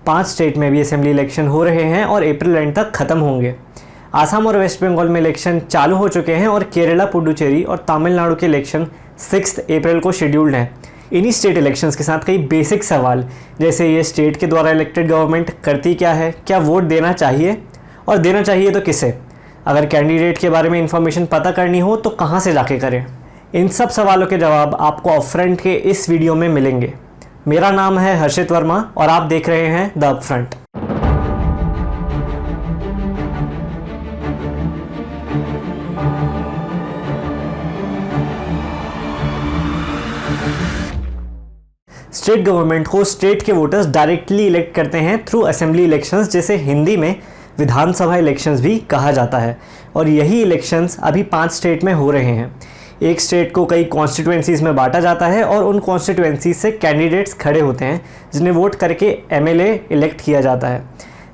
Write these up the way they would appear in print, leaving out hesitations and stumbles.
5 state में भी assembly election हो रहे हैं और अप्रैल एंड तक ख़त्म होंगे। आसाम और वेस्ट बंगाल में इलेक्शन चालू हो चुके हैं और केरला, पुडुचेरी और तमिलनाडु के इलेक्शन 6 अप्रैल को शेड्यूल्ड हैं। इन्हीं स्टेट इलेक्शंस के साथ कई बेसिक सवाल, जैसे ये स्टेट के द्वारा इलेक्टेड गवर्नमेंट करती क्या है, क्या वोट देना चाहिए और देना चाहिए तो किसे, अगर कैंडिडेट के बारे में इंफॉर्मेशन पता करनी हो तो कहाँ से जाके करें। इन सब सवालों के जवाब आपको अपफ्रंट के इस वीडियो में मिलेंगे। मेरा नाम है हर्षित वर्मा और आप देख रहे हैं द अपफ्रंट। स्टेट गवर्नमेंट को स्टेट के वोटर्स डायरेक्टली इलेक्ट करते हैं थ्रू असेंबली इलेक्शंस, जैसे हिंदी में विधानसभा इलेक्शंस भी कहा जाता है। और यही इलेक्शंस अभी 5 स्टेट में हो रहे हैं। एक स्टेट को कई कॉन्स्टिट्यूएंसीज़ में बांटा जाता है और उन कॉन्स्टिट्यूएंसीज से कैंडिडेट्स खड़े होते हैं जिन्हें वोट करके एमएलए इलेक्ट किया जाता है।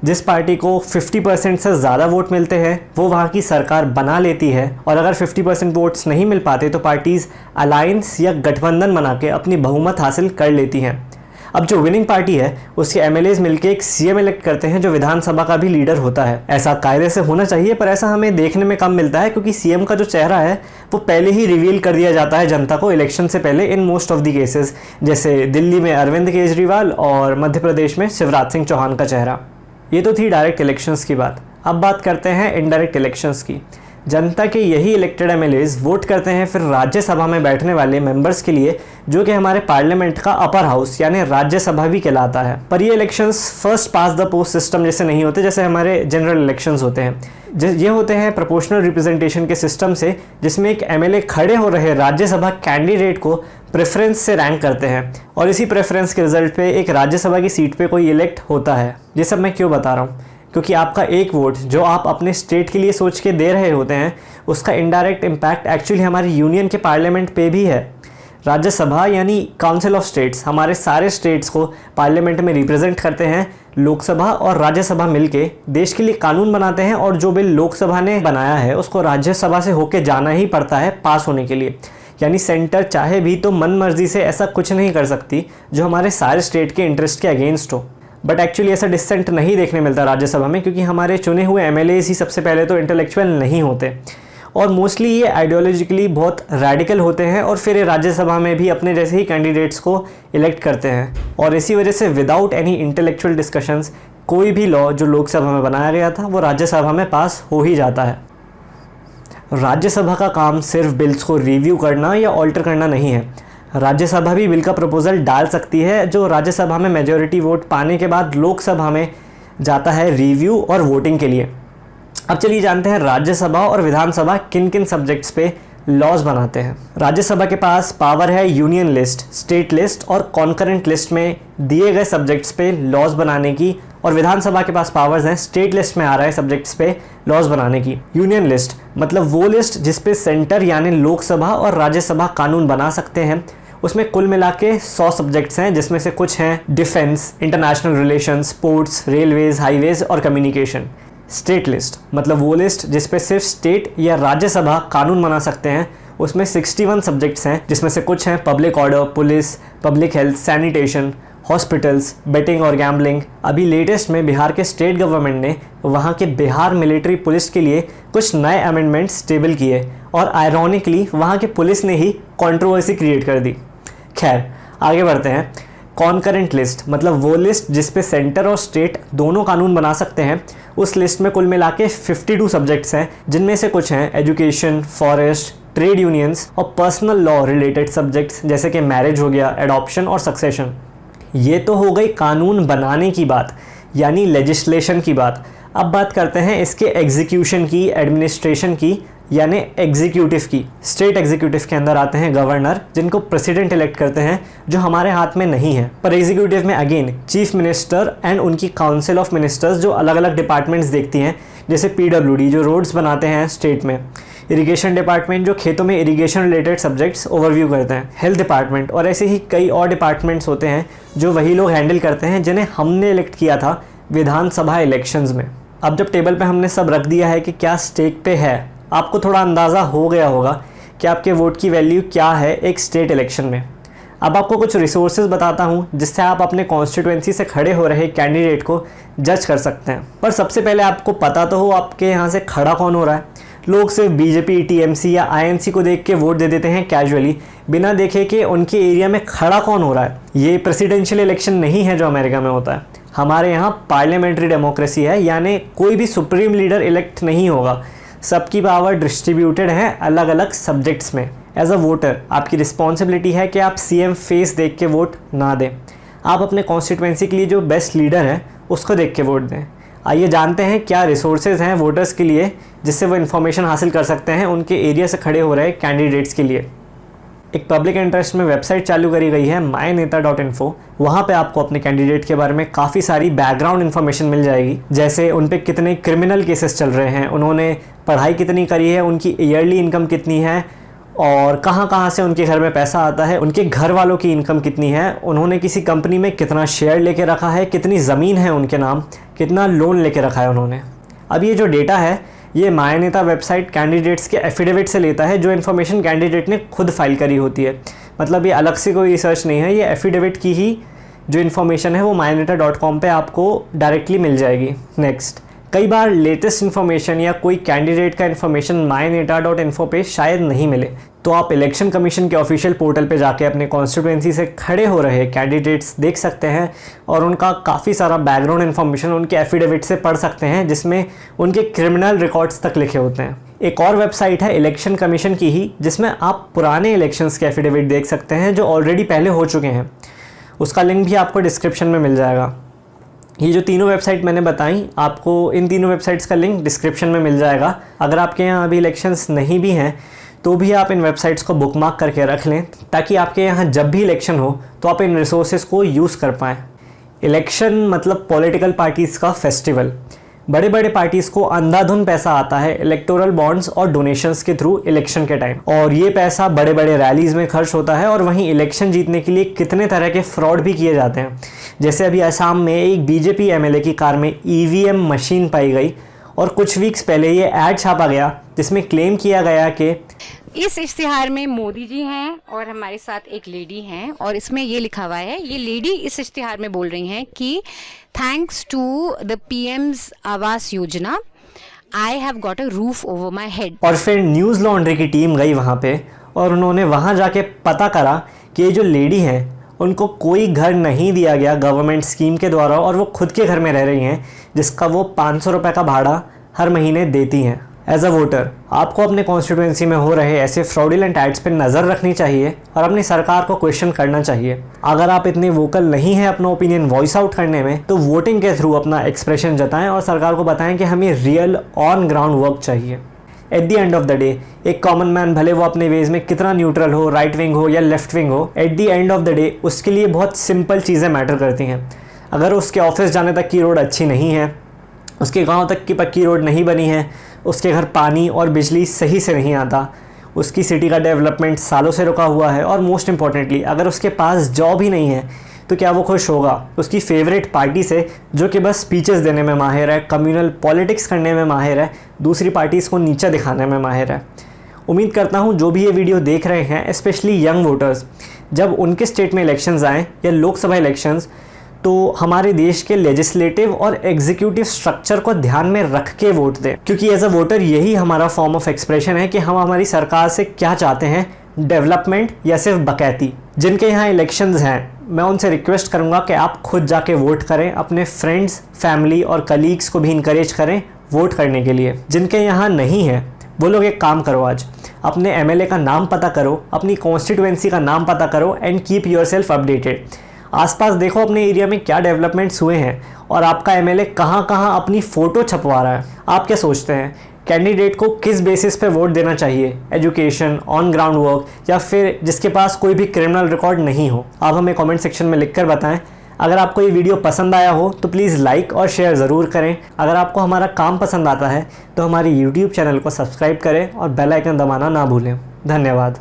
जिस पार्टी को 50% से ज़्यादा वोट मिलते हैं वो वहाँ की सरकार बना लेती है, और अगर 50% वोट्स नहीं मिल पाते तो पार्टीज़ अलायंस या गठबंधन बना के अपनी बहुमत हासिल कर लेती हैं। अब जो विनिंग पार्टी है उसके एमएलएज मिलकर एक सीएम इलेक्ट करते हैं जो विधानसभा का भी लीडर होता है। ऐसा कायदे से होना चाहिए, पर ऐसा हमें देखने में कम मिलता है क्योंकि सीएम का जो चेहरा है वो पहले ही रिवील कर दिया जाता है जनता को इलेक्शन से पहले in most of the cases, जैसे दिल्ली में अरविंद केजरीवाल और मध्य प्रदेश में शिवराज सिंह चौहान का चेहरा। ये तो थी डायरेक्ट इलेक्शंस की बात। अब बात करते हैं इनडायरेक्ट इलेक्शंस की। जनता के यही इलेक्टेड एमएलएज वोट करते हैं फिर राज्यसभा में बैठने वाले मेंबर्स के लिए, जो कि हमारे पार्लियामेंट का अपर हाउस यानी राज्यसभा भी कहलाता है। पर ये elections first pass the post system जैसे नहीं होते, जैसे हमारे जनरल इलेक्शंस होते हैं। ये होते हैं प्रोपोर्शनल रिप्रेजेंटेशन के सिस्टम से, जिसमें एक एमएलए खड़े हो रहे राज्यसभा कैंडिडेट को प्रेफरेंस से रैंक करते हैं और इसी प्रेफरेंस के रिजल्ट पे एक राज्यसभा की सीट पे कोई इलेक्ट होता है। ये सब मैं क्यों बता रहा हूँ, क्योंकि आपका एक वोट जो आप अपने स्टेट के लिए सोच के दे रहे होते हैं उसका इनडायरेक्ट इम्पैक्ट एक्चुअली हमारी यूनियन के पार्लियामेंट पे भी है। राज्यसभा यानी काउंसिल ऑफ स्टेट्स हमारे सारे स्टेट्स को पार्लियामेंट में रिप्रेजेंट करते हैं। लोकसभा और राज्यसभा मिलके देश के लिए कानून बनाते हैं और जो बिल लोकसभा ने बनाया है उसको राज्यसभा से होके जाना ही पड़ता है पास होने के लिए। यानी सेंटर चाहे भी तो मन मर्जी से ऐसा कुछ नहीं कर सकती जो हमारे सारे स्टेट के इंटरेस्ट के अगेंस्ट हो। बट एक्चुअली ऐसा डिसेंट नहीं देखने मिलता राज्यसभा में, क्योंकि हमारे चुने हुए एमएलएज ही सबसे पहले तो इंटेलेक्चुअल नहीं होते और मोस्टली ये आइडियोलॉजिकली बहुत रैडिकल होते हैं और फिर ये राज्यसभा में भी अपने जैसे ही कैंडिडेट्स को इलेक्ट करते हैं। और इसी वजह से विदाउट एनी इंटेलेक्चुअल डिस्कशंस कोई भी लॉ जो लोकसभा में बनाया गया था वो राज्यसभा में पास हो ही जाता है। राज्यसभा का काम सिर्फ बिल्स को रिव्यू करना या ऑल्टर करना नहीं है। राज्यसभा भी बिल का प्रपोजल डाल सकती है जो राज्यसभा में मेजॉरिटी वोट पाने के बाद लोकसभा में जाता है रिव्यू और वोटिंग के लिए। अब चलिए जानते हैं राज्यसभा और विधानसभा किन किन सब्जेक्ट्स पे लॉज बनाते हैं। राज्यसभा के पास पावर है यूनियन लिस्ट, स्टेट लिस्ट और कॉन्करेंट लिस्ट में दिए गए सब्जेक्ट्स पे लॉज बनाने की, और विधानसभा के पास पावर्स हैं स्टेट लिस्ट में आ रहे सब्जेक्ट्स पे लॉज बनाने की। यूनियन लिस्ट मतलब वो लिस्ट जिसपे सेंटर यानी लोकसभा और राज्यसभा कानून बना सकते हैं। उसमें कुल मिला के 100 सब्जेक्ट्स हैं, जिसमें से कुछ हैं defence, international relations, sports, railways, highways और कम्युनिकेशन। स्टेट लिस्ट मतलब वो लिस्ट जिस पे सिर्फ स्टेट या राज्यसभा कानून बना सकते हैं। उसमें 61 सब्जेक्ट्स हैं, जिसमें से कुछ हैं public order, police, public health, sanitation, hospitals, betting और गैम्बलिंग। अभी लेटेस्ट में बिहार के स्टेट गवर्नमेंट ने वहाँ के बिहार मिलिट्री पुलिस के लिए कुछ नए अमेंडमेंट्स टेबल किए और आयरॉनिकली वहाँ के पुलिस ने ही कंट्रोवर्सी क्रिएट कर दी। खैर आगे बढ़ते हैं। कॉन्करेंट लिस्ट मतलब वो लिस्ट जिस पे सेंटर और स्टेट दोनों कानून बना सकते हैं। उस लिस्ट में कुल मिला के 52 सब्जेक्ट्स हैं, जिनमें से कुछ हैं एजुकेशन, फॉरेस्ट, ट्रेड यूनियंस और पर्सनल लॉ रिलेटेड सब्जेक्ट्स, जैसे कि मैरिज हो गया, एडॉप्शन और सक्सेशन। ये तो हो गई कानून बनाने की बात यानी लेजिस्लेशन की बात। अब बात करते हैं इसके एग्जीक्यूशन की, एडमिनिस्ट्रेशन की यानी एग्जीक्यूटिव की। स्टेट एग्जीक्यूटिव के अंदर आते हैं गवर्नर, जिनको प्रेसिडेंट इलेक्ट करते हैं, जो हमारे हाथ में नहीं है। पर एग्जीक्यूटिव में अगेन चीफ मिनिस्टर एंड उनकी काउंसिल ऑफ मिनिस्टर्स जो अलग अलग डिपार्टमेंट्स देखती हैं, जैसे पीडब्ल्यूडी जो रोड्स बनाते हैं स्टेट में, इरिगेशन डिपार्टमेंट जो खेतों में इरिगेशन रिलेटेड सब्जेक्ट्स ओवरव्यू करते हैं, हेल्थ डिपार्टमेंट, और ऐसे ही कई और डिपार्टमेंट्स होते हैं जो वही लोग हैंडल करते हैं जिन्हें हमने इलेक्ट किया था विधानसभा इलेक्शंस में। अब जब टेबल पे हमने सब रख दिया है कि क्या स्टेक पे है, आपको थोड़ा अंदाज़ा हो गया होगा कि आपके वोट की वैल्यू क्या है एक स्टेट इलेक्शन में। अब आपको कुछ रिसोर्सेज बताता हूँ जिससे आप अपने कॉन्स्टिट्यूएंसी से खड़े हो रहे कैंडिडेट को जज कर सकते हैं। पर सबसे पहले आपको पता तो हो आपके यहाँ से खड़ा कौन हो रहा है। लोग सिर्फ बीजेपी, टीएमसी या आईएनसी को देख के वोट दे देते हैं कैजुअली, बिना देखे कि उनके एरिया में खड़ा कौन हो रहा है। ये प्रेसिडेंशियल इलेक्शन नहीं है जो अमेरिका में होता है। हमारे यहाँ पार्लियामेंट्री डेमोक्रेसी है, यानी कोई भी सुप्रीम लीडर इलेक्ट नहीं होगा, सबकी पावर डिस्ट्रीब्यूटेड है अलग अलग सब्जेक्ट्स में। एज अ वोटर आपकी रिस्पॉन्सिबिलिटी है कि आप सीएम फेस देख के वोट ना दें, आप अपने कॉन्स्टिट्यूएंसी के लिए जो बेस्ट लीडर है उसको देख के वोट दें। आइए जानते हैं क्या रिसोर्सेज हैं वोटर्स के लिए जिससे वो इन्फॉर्मेशन हासिल कर सकते हैं उनके एरिया से खड़े हो रहे कैंडिडेट्स के लिए। एक पब्लिक इंटरेस्ट में वेबसाइट चालू करी गई है myneta.info। वहाँ पे आपको अपने कैंडिडेट के बारे में काफ़ी सारी बैकग्राउंड इन्फॉर्मेशन मिल जाएगी, जैसे उन पे कितने क्रिमिनल केसेस चल रहे हैं, उन्होंने पढ़ाई कितनी करी है, उनकी ईयरली इनकम कितनी है और कहाँ कहाँ से उनके घर में पैसा आता है, उनके घर वालों की इनकम कितनी है, उन्होंने किसी कंपनी में कितना शेयर लेके रखा है, कितनी ज़मीन है उनके नाम, कितना लोन लेके रखा है उन्होंने। अब ये जो डेटा है ये मायनेता वेबसाइट कैंडिडेट्स के एफिडेविट से लेता है, जो इन्फॉर्मेशन कैंडिडेट ने खुद फाइल करी होती है। मतलब ये अलग से कोई रिसर्च नहीं है, ये एफिडेविट की ही जो इन्फॉर्मेशन है वो myneta.com पे आपको डायरेक्टली मिल जाएगी। नेक्स्ट, कई बार लेटेस्ट इन्फॉर्मेशन या कोई कैंडिडेट का इन्फॉर्मेशन myneta.info पे शायद नहीं मिले, तो आप इलेक्शन कमीशन के ऑफिशियल पोर्टल पे जाके अपने कॉन्स्टिट्यूएंसी से खड़े हो रहे कैंडिडेट्स देख सकते हैं और उनका काफ़ी सारा बैकग्राउंड इन्फॉर्मेशन उनके एफिडेविट से पढ़ सकते हैं, जिसमें उनके क्रिमिनल रिकॉर्ड्स तक लिखे होते हैं। एक और वेबसाइट है इलेक्शन कमीशन की ही, जिसमें आप पुराने इलेक्शंस के एफिडेविट देख सकते हैं जो ऑलरेडी पहले हो चुके हैं। उसका लिंक भी आपको डिस्क्रिप्शन में मिल जाएगा। ये जो तीनों वेबसाइट मैंने बताई, आपको इन तीनों वेबसाइट्स का लिंक डिस्क्रिप्शन में मिल जाएगा। अगर आपके यहाँ अभी इलेक्शंस नहीं भी हैं तो भी आप इन वेबसाइट्स को बुकमार्क करके रख लें, ताकि आपके यहाँ जब भी इलेक्शन हो तो आप इन रिसोर्सेज को यूज़ कर पाएँ। इलेक्शन मतलब पॉलिटिकल पार्टीज़ का फेस्टिवल। बड़े बड़े पार्टीज़ को अंधाधुंध पैसा आता है इलेक्टोरल बॉन्ड्स और डोनेशंस के थ्रू इलेक्शन के टाइम, और ये पैसा बड़े बड़े रैलीज़ में खर्च होता है। और वहीं इलेक्शन जीतने के लिए कितने तरह के फ्रॉड भी किए जाते हैं। जैसे अभी असम में एक बीजेपी एमएलए की कार में ईवीएम मशीन पाई गई और कुछ वीक्स पहले ये ऐड छापा गया जिसमें क्लेम किया गया कि इस इश्तिहार में मोदी जी हैं और हमारे साथ एक लेडी हैं, और इसमें ये लिखा हुआ है, ये लेडी इस इश्तिहार में बोल रही हैं कि thanks to the PM's Awas Yojana I have got a roof over my head. और फिर न्यूज़ लॉन्ड्री की टीम गई वहाँ पे और उन्होंने वहाँ जाके पता करा कि ये जो लेडी हैं उनको कोई घर नहीं दिया गया गवर्नमेंट स्कीम के द्वारा, और वो खुद के घर में रह रही हैं जिसका वो 500 रुपये का भाड़ा हर महीने देती हैं। एज अ वोटर आपको अपने कॉन्स्टिट्यूएंसी में हो रहे ऐसे फ्रॉडुलेंट एड्स पर नज़र रखनी चाहिए और अपनी सरकार को क्वेश्चन करना चाहिए। अगर आप इतने वोकल नहीं हैं अपना ओपिनियन वॉइस आउट करने में, तो वोटिंग के थ्रू अपना एक्सप्रेशन जताएं और सरकार को बताएं कि हमें रियल ऑन ग्राउंड वर्क चाहिए। At the end of the day एक कॉमन मैन, भले वो अपने वेज में कितना न्यूट्रल हो, राइट विंग हो या लेफ्ट विंग हो, at the end of the day उसके लिए बहुत सिंपल चीज़ें मैटर करती हैं। अगर उसके ऑफिस जाने तक की रोड अच्छी नहीं है, उसके गांव तक की पक्की रोड नहीं बनी है, उसके घर पानी और बिजली सही से नहीं आता, उसकी सिटी का डेवलपमेंट सालों से रुका हुआ है, और मोस्ट इम्पॉर्टेंटली अगर उसके पास जॉब ही नहीं है, तो क्या वो खुश होगा उसकी फेवरेट पार्टी से जो कि बस स्पीचेस देने में माहिर है, कम्युनल पॉलिटिक्स करने में माहिर है, दूसरी पार्टीज़ को नीचा दिखाने में माहिर है। उम्मीद करता हूँ जो भी ये वीडियो देख रहे हैं, स्पेशली यंग वोटर्स, जब उनके स्टेट में इलेक्शंस आएँ या लोकसभा इलेक्शंस, तो हमारे देश के लेजिस्लेटिव और एग्जीक्यूटिव स्ट्रक्चर को ध्यान में रख के वोट दें, क्योंकि एज अ वोटर यही हमारा फॉर्म ऑफ एक्सप्रेशन है कि हम हमारी सरकार से क्या चाहते हैं, डेवलपमेंट या सिर्फ बकैती। जिनके यहाँ इलेक्शंस हैं मैं उनसे रिक्वेस्ट करूँगा कि आप खुद जाके वोट करें, अपने फ्रेंड्स, फैमिली और कलीग्स को भी इनकरेज करें वोट करने के लिए। जिनके यहाँ नहीं है वो लोग एक काम करो, आज अपने एमएलए का नाम पता करो, अपनी कॉन्स्टिट्यूएंसी का नाम पता करो एंड कीप योरसेल्फ अपडेटेड। आसपास देखो अपने एरिया में क्या डेवलपमेंट्स हुए हैं और आपका एमएलए कहाँ कहाँ अपनी फ़ोटो छपवा रहा है। आप क्या सोचते हैं कैंडिडेट को किस बेसिस पे वोट देना चाहिए, एजुकेशन, ऑन ग्राउंड वर्क या फिर जिसके पास कोई भी क्रिमिनल रिकॉर्ड नहीं हो? आप हमें कमेंट सेक्शन में लिखकर बताएं। अगर आपको ये वीडियो पसंद आया हो तो प्लीज़ लाइक और शेयर ज़रूर करें। अगर आपको हमारा काम पसंद आता है तो हमारे YouTube चैनल को सब्सक्राइब करें और बेल आइकन दबाना ना भूलें। धन्यवाद।